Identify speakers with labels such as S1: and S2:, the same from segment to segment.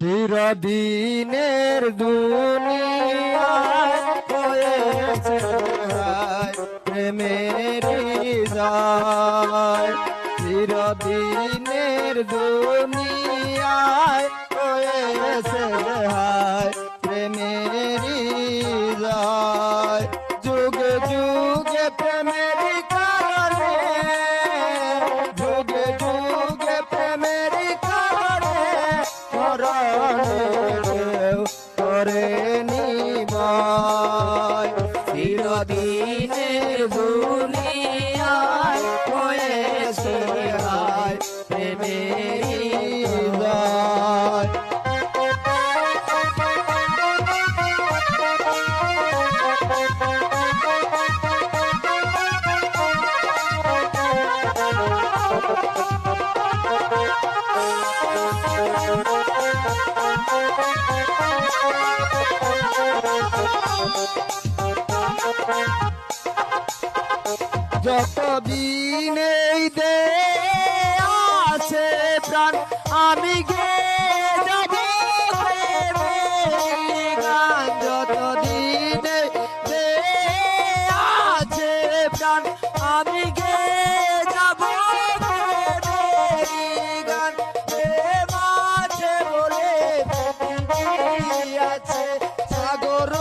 S1: চিরদিনের দুনিয়ায় হয়েছে হায় প্রেমের যায়। চিরদিনের দুনিয়ায় হয়েছে হায় প্রেমের যায়। যুগে যুগে প্রেমের কারণে, যুগে যুগে প্রেমের কারণে করে নিবাই। চিরদিনের দুনিয়ায় হয়েছে হায় প্রেমের যায়। যতদিন এই দেহে আছে প্রাণ আমি গেয়ে যাব প্রেমের গান। যতদিন এই দেহে আছে প্রাণ আমি গেয়ে যাব প্রেমের গান। প্রেম আছে বলে পৃথিবী আছে, সাগর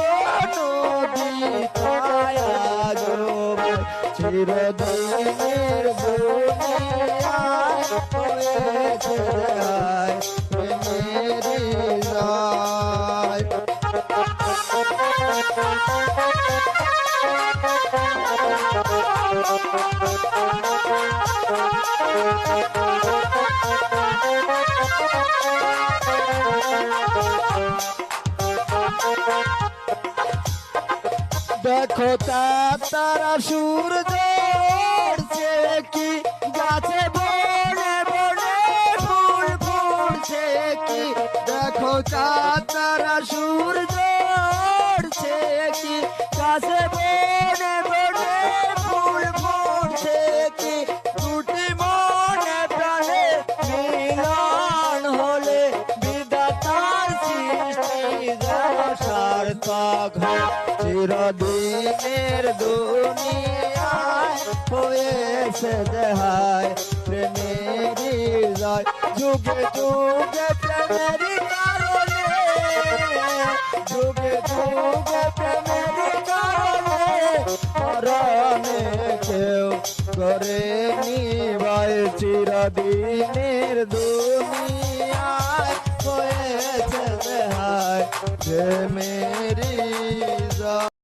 S1: নদী ছায়া জমায়। চিরদিনের দুনিয়ায় হয়েছে হায় প্রেমের যায়। দেখো তারা সূর্য উঠছে কি গাছে বনে বনে ফুল ফুটছে কি। দেখো তারা সূর্য উঠছে কি গাছে বনে বনে ফুল ফুটছে কি। দুটি মনে প্রাণে মিলন হলে বিধাতার সৃষ্টি সার্থক হয়। চিরদিনের দুনিয়ায় হয়েছে হায় প্রেমের যায়। যুগে যুগে প্রেমের কারণে, যুগে যুগে প্রেমের কারণে মরণে কেউ করে নিবাই। চিরদিনের দুনিয়ায় হয়েছে হায় প্রেমের যায়।